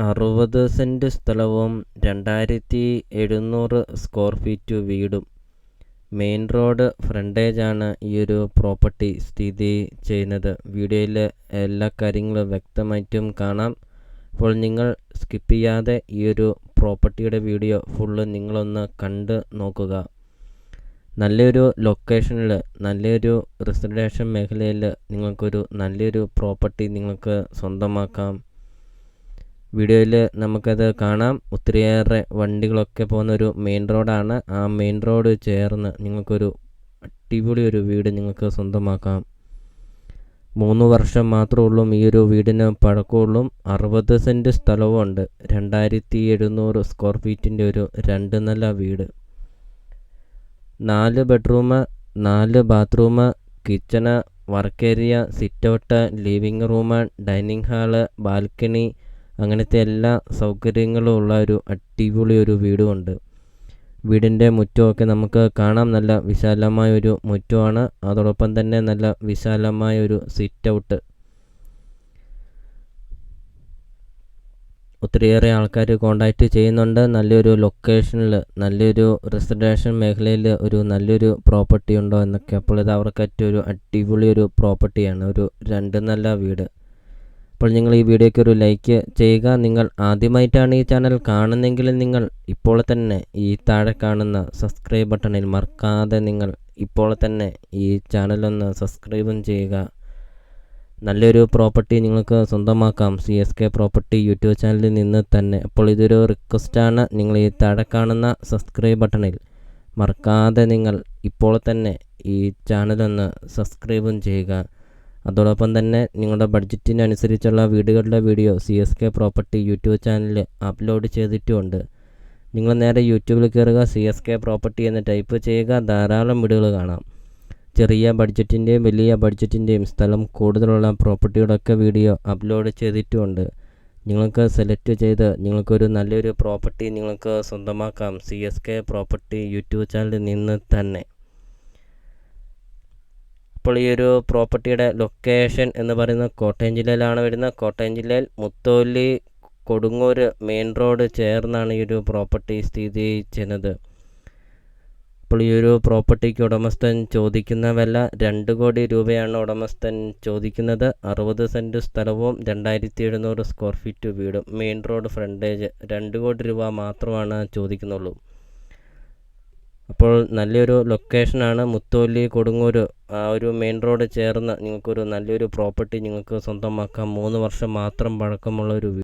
60 cent സ്ഥലവും 2700 square feet വീടും main road ഫ്രണ്ടേജാണ് ഈ ഒരു പ്രോപ്പർട്ടി സ്ഥിതി ചെയ്യുന്നത്. വീഡിയോയിൽ എല്ലാ കാര്യങ്ങളും വ്യക്തമായിട്ടും കാണാം. അപ്പോൾ നിങ്ങൾ സ്കിപ്പ് ചെയ്യാതെ ഈ ഒരു പ്രോപ്പർട്ടിയുടെ വീഡിയോ ഫുള്ള് നിങ്ങളൊന്ന് കണ്ട് നോക്കുക. നല്ലൊരു ലൊക്കേഷനിൽ, നല്ലൊരു റെസിഡൻഷ്യൽ മേഖലയിൽ നിങ്ങൾക്കൊരു നല്ലൊരു പ്രോപ്പർട്ടി നിങ്ങൾക്ക് സ്വന്തമാക്കാം. വീഡിയോയിൽ നമുക്കത് കാണാം. ഒത്തിരിയേറെ വണ്ടികളൊക്കെ പോകുന്നൊരു മെയിൻ റോഡാണ്. ആ മെയിൻ റോഡ് ചേർന്ന് നിങ്ങൾക്കൊരു അടിപൊളി ഒരു വീട് നിങ്ങൾക്ക് സ്വന്തമാക്കാം. 3 വർഷം മാത്രമേ ഉള്ളൂ ഈ ഒരു വീടിന് പഴക്കമുള്ളൂ. 60 സെൻറ് സ്ഥലവും ഉണ്ട്. 2700 സ്ക്വയർ ഫീറ്റിൻ്റെ ഒരു 2 നില വീട്. 4 bedroom, 4 bathroom, kitchen, work area, sit out, living room, dining hall, balcony, അങ്ങനത്തെ എല്ലാ സൗകര്യങ്ങളും ഉള്ള ഒരു അടിപൊളി ഒരു വീടുമുണ്ട്. വീടിൻ്റെ മുറ്റമൊക്കെ നമുക്ക് കാണാം. നല്ല വിശാലമായൊരു മുറ്റമാണ്. അതോടൊപ്പം തന്നെ നല്ല വിശാലമായൊരു സിറ്റ് ഔട്ട്. ഒത്തിരിയേറെ ആൾക്കാർ കോണ്ടാക്റ്റ് ചെയ്യുന്നുണ്ട്. നല്ലൊരു ലൊക്കേഷനിൽ, നല്ലൊരു റെസിഡൻഷ്യൽ മേഖലയിൽ ഒരു നല്ലൊരു പ്രോപ്പർട്ടി ഉണ്ടോ എന്നൊക്കെ. അപ്പോൾ ഇത് അവർക്കറ്റൊരു അടിപൊളി ഒരു പ്രോപ്പർട്ടിയാണ്, ഒരു 2 നില വീട്. അപ്പോൾ നിങ്ങൾ ഈ വീഡിയോയ്ക്ക് ഒരു ലൈക്ക് ചെയ്യുക. നിങ്ങൾ ആദ്യമായിട്ടാണ് ഈ ചാനൽ കാണുന്നതെങ്കിൽ നിങ്ങൾ ഇപ്പോൾ തന്നെ ഈ താഴെ കാണുന്ന സബ്സ്ക്രൈബ് ബട്ടണിൽ മറക്കാതെ നിങ്ങൾ ഇപ്പോൾ തന്നെ ഈ ചാനലൊന്ന് സബ്സ്ക്രൈബും ചെയ്യുക. നല്ലൊരു പ്രോപ്പർട്ടി നിങ്ങൾക്ക് സ്വന്തമാക്കാം CSK പ്രോപ്പർട്ടി യൂട്യൂബ് ചാനലിൽ നിന്ന് തന്നെ. അപ്പോൾ ഇതൊരു റിക്വസ്റ്റാണ്. നിങ്ങൾ ഈ താഴെ കാണുന്ന സബ്സ്ക്രൈബ് ബട്ടണിൽ മറക്കാതെ നിങ്ങൾ ഇപ്പോൾ തന്നെ ഈ ചാനലൊന്ന് സബ്സ്ക്രൈബും ചെയ്യുക. അതോടൊപ്പം തന്നെ നിങ്ങളുടെ ബഡ്ജറ്റിനനുസരിച്ചുള്ള വീടുകളുടെ വീഡിയോ CSK പ്രോപ്പർട്ടി യൂട്യൂബ് ചാനലിൽ അപ്ലോഡ് ചെയ്തിട്ടുമുണ്ട്. നിങ്ങൾ നേരെ യൂട്യൂബിൽ കയറുക, CSK പ്രോപ്പർട്ടി എന്ന് ടൈപ്പ് ചെയ്യുക. ധാരാളം വീടുകൾ കാണാം. ചെറിയ ബഡ്ജറ്റിൻ്റെയും വലിയ ബഡ്ജറ്റിൻ്റെയും സ്ഥലം കൂടുതലുള്ള പ്രോപ്പർട്ടിയുടെയൊക്കെ വീഡിയോ അപ്ലോഡ് ചെയ്തിട്ടുമുണ്ട്. നിങ്ങൾക്ക് സെലക്ട് ചെയ്ത് നിങ്ങൾക്കൊരു നല്ലൊരു പ്രോപ്പർട്ടി നിങ്ങൾക്ക് സ്വന്തമാക്കാം CSK പ്രോപ്പർട്ടി യൂട്യൂബ് ചാനലിൽ നിന്ന് തന്നെ. അപ്പോൾ ഈ ഒരു പ്രോപ്പർട്ടിയുടെ ലൊക്കേഷൻ എന്ന് പറയുന്നത് കോട്ടയം ജില്ലയിലാണ് വരുന്നത്. കോട്ടയം ജില്ലയിൽ മുത്തോലി കൊടുങ്ങൂർ മെയിൻ റോഡ് ചേർന്നാണ് ഈ ഒരു പ്രോപ്പർട്ടി സ്ഥിതി ചെയ്യുന്നത്. അപ്പോൾ ഈ ഒരു പ്രോപ്പർട്ടിക്ക് ഉടമസ്ഥൻ ചോദിക്കുന്ന വില 2 കോടി രൂപയാണ് ഉടമസ്ഥൻ ചോദിക്കുന്നത്. 60 സെൻറ് സ്ഥലവും 2700 സ്ക്വയർ ഫീറ്റ് വീടും മെയിൻ റോഡ് ഫ്രണ്ടേജ് 2 കോടി രൂപ മാത്രമാണ് ചോദിക്കുന്നുള്ളൂ. അപ്പോൾ നല്ലൊരു ലൊക്കേഷനാണ്. മുത്തോലി കൊടുങ്ങൂർ ആ ഒരു മെയിൻ റോഡ് ചേർന്ന് നിങ്ങൾക്കൊരു നല്ലൊരു പ്രോപ്പർട്ടി നിങ്ങൾക്ക് സ്വന്തമാക്കാം. 3 വർഷം മാത്രം പഴക്കമുള്ള ഒരു